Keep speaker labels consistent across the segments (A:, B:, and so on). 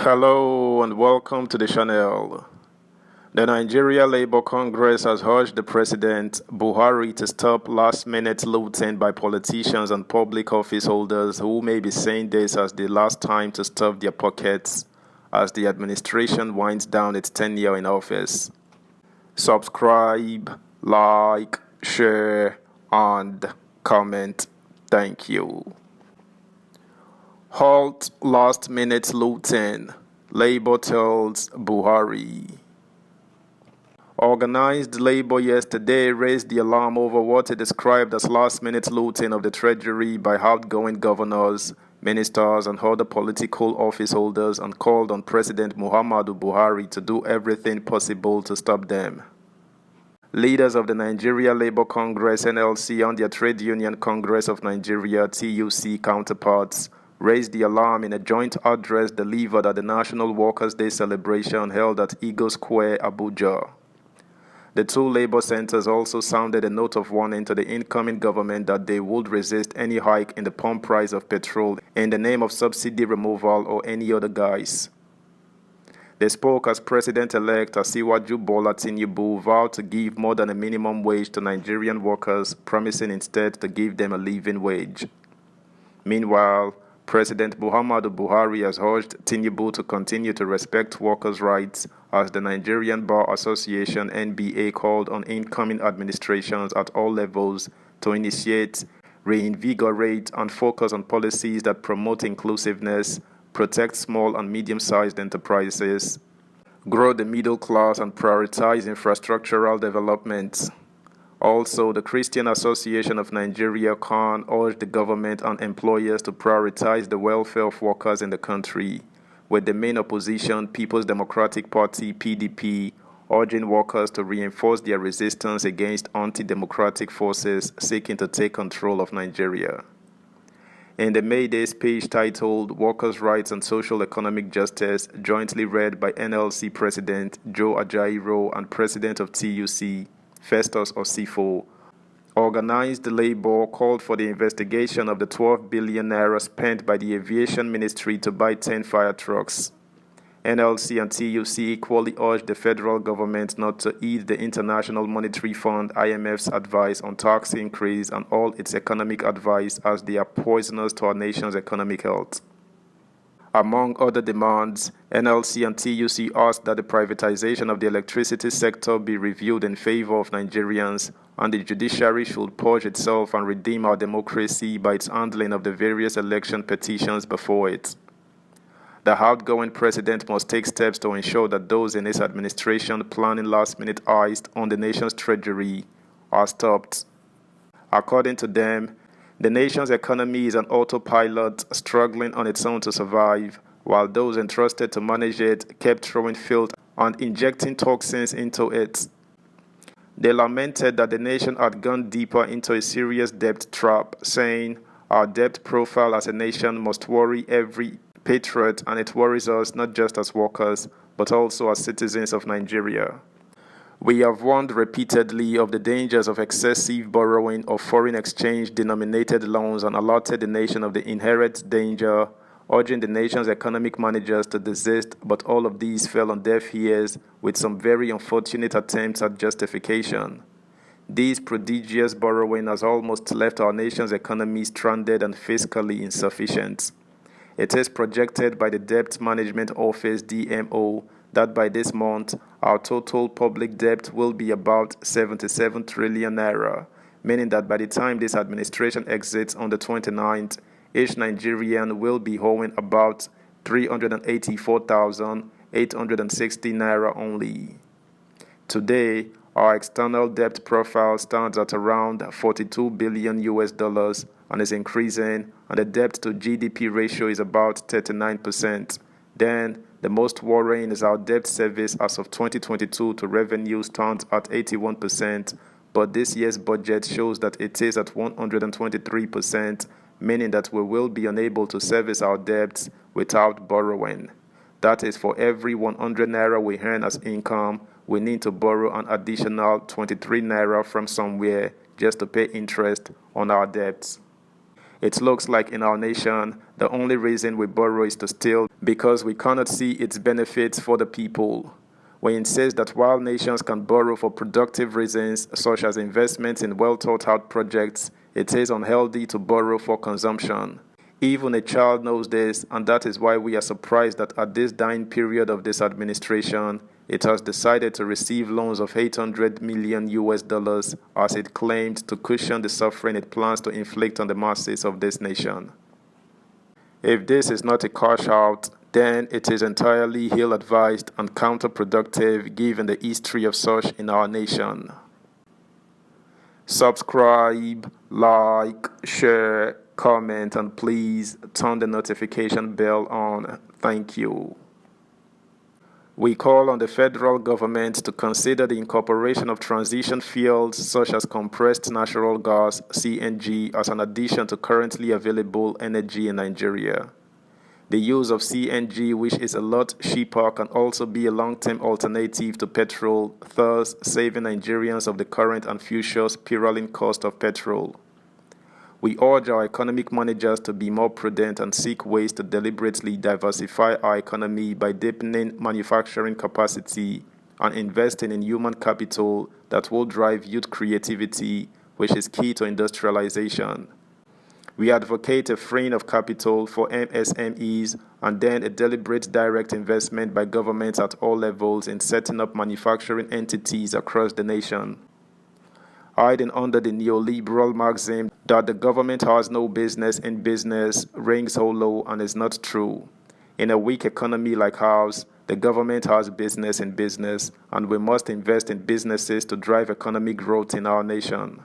A: Hello and welcome to the channel. The Nigeria Labour Congress has urged the President Buhari to stop last-minute looting by politicians and public office holders who may be saying this as the last time to stuff their pockets as the administration winds down its tenure in office. Subscribe, like, share, and comment. Thank you. Halt last-minute looting, Labour tells Buhari. Organized labor yesterday raised the alarm over what it described as last-minute looting of the treasury by outgoing governors, ministers, and other political office holders and called on President Muhammadu Buhari to do everything possible to stop them. Leaders of the Nigeria Labour Congress (NLC) and their Trade Union Congress of Nigeria (TUC) counterparts raised the alarm in a joint address delivered at the National Workers' Day celebration held at Eagle Square, Abuja. The two labor centers also sounded a note of warning to the incoming government that they would resist any hike in the pump price of petrol in the name of subsidy removal or any other guise. They spoke as President-elect Asiwaju Bola Tinubu vowed to give more than a minimum wage to Nigerian workers, promising instead to give them a living wage. Meanwhile, President Muhammadu Buhari has urged Tinubu to continue to respect workers' rights as the Nigerian Bar Association (NBA) called on incoming administrations at all levels to initiate, reinvigorate, and focus on policies that promote inclusiveness, protect small and medium-sized enterprises, grow the middle class, and prioritize infrastructural development. Also, the Christian Association of Nigeria (CAN) urged the government and employers to prioritize the welfare of workers in the country, with the main opposition, People's Democratic Party (PDP), urging workers to reinforce their resistance against anti-democratic forces seeking to take control of Nigeria. In the May Day speech titled Workers' Rights and Social Economic Justice, jointly read by NLC President Joe Ajaero and President of TUC, Festus Osifo, organized labor called for the investigation of the 12 billion naira spent by the Aviation Ministry to buy 10 fire trucks. NLC and TUC equally urged the federal government not to heed the International Monetary Fund (IMF's) advice on tax increase and all its economic advice as they are poisonous to our nation's economic health. Among other demands, NLC and TUC asked that the privatization of the electricity sector be reviewed in favor of Nigerians, and the judiciary should purge itself and redeem our democracy by its handling of the various election petitions before it. The outgoing president must take steps to ensure that those in his administration planning last-minute heist on the nation's treasury are stopped. According to them, the nation's economy is an autopilot struggling on its own to survive, while those entrusted to manage it kept throwing filth and injecting toxins into it. They lamented that the nation had gone deeper into a serious debt trap, saying, "Our debt profile as a nation must worry every patriot, and it worries us not just as workers, but also as citizens of Nigeria. We have warned repeatedly of the dangers of excessive borrowing of foreign exchange-denominated loans and alerted the nation of the inherent danger, urging the nation's economic managers to desist, but all of these fell on deaf ears with some very unfortunate attempts at justification. This prodigious borrowing has almost left our nation's economy stranded and fiscally insufficient. It is projected by the Debt Management Office (DMO) that by this month, our total public debt will be about 77 trillion naira, meaning that by the time this administration exits on the 29th, each Nigerian will be owing about 384,860 naira only. Today, our external debt profile stands at around 42 billion US dollars and is increasing, and the debt to GDP ratio is about 39%. Then, the most worrying is our debt service as of 2022 to revenue stands at 81%, but this year's budget shows that it is at 123%, meaning that we will be unable to service our debts without borrowing. That is, for every 100 naira we earn as income, we need to borrow an additional 23 naira from somewhere just to pay interest on our debts. It looks like in our nation, the only reason we borrow is to steal because we cannot see its benefits for the people. We insist that while nations can borrow for productive reasons, such as investments in well-thought-out projects, it is unhealthy to borrow for consumption. Even a child knows this, and that is why we are surprised that at this dying period of this administration, it has decided to receive loans of 800 million US dollars as it claimed to cushion the suffering it plans to inflict on the masses of this nation. If this is not a cash out, then it is entirely ill-advised and counterproductive given the history of such in our nation. Subscribe, like, share, comment, and please turn the notification bell on. Thank you. We call on the federal government to consider the incorporation of transition fuels such as compressed natural gas, CNG, as an addition to currently available energy in Nigeria. The use of CNG, which is a lot cheaper, can also be a long-term alternative to petrol, thus saving Nigerians of the current and future spiraling cost of petrol. We urge our economic managers to be more prudent and seek ways to deliberately diversify our economy by deepening manufacturing capacity and investing in human capital that will drive youth creativity, which is key to industrialization. We advocate a freeing of capital for MSMEs and then a deliberate direct investment by governments at all levels in setting up manufacturing entities across the nation. Hiding under the neoliberal maxim that the government has no business in business rings hollow and is not true. In a weak economy like ours, the government has business in business, and we must invest in businesses to drive economic growth in our nation.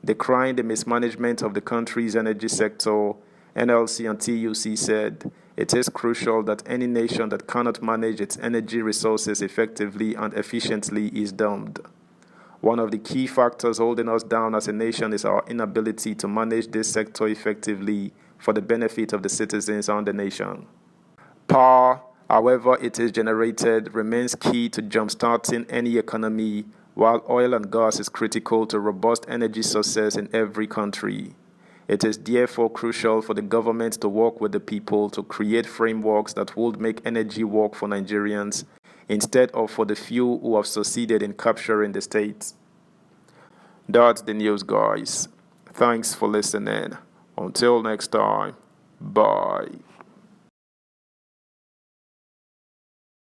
A: Decrying the mismanagement of the country's energy sector, NLC and TUC said, it is crucial that any nation that cannot manage its energy resources effectively and efficiently is doomed. One of the key factors holding us down as a nation is our inability to manage this sector effectively for the benefit of the citizens and the nation. Power, however it is generated, remains key to jumpstarting any economy, while oil and gas is critical to robust energy sources in every country. It is therefore crucial for the government to work with the people to create frameworks that would make energy work for Nigerians instead of for the few who have succeeded in capturing the state. That's the news, guys. Thanks for listening. Until next time, bye.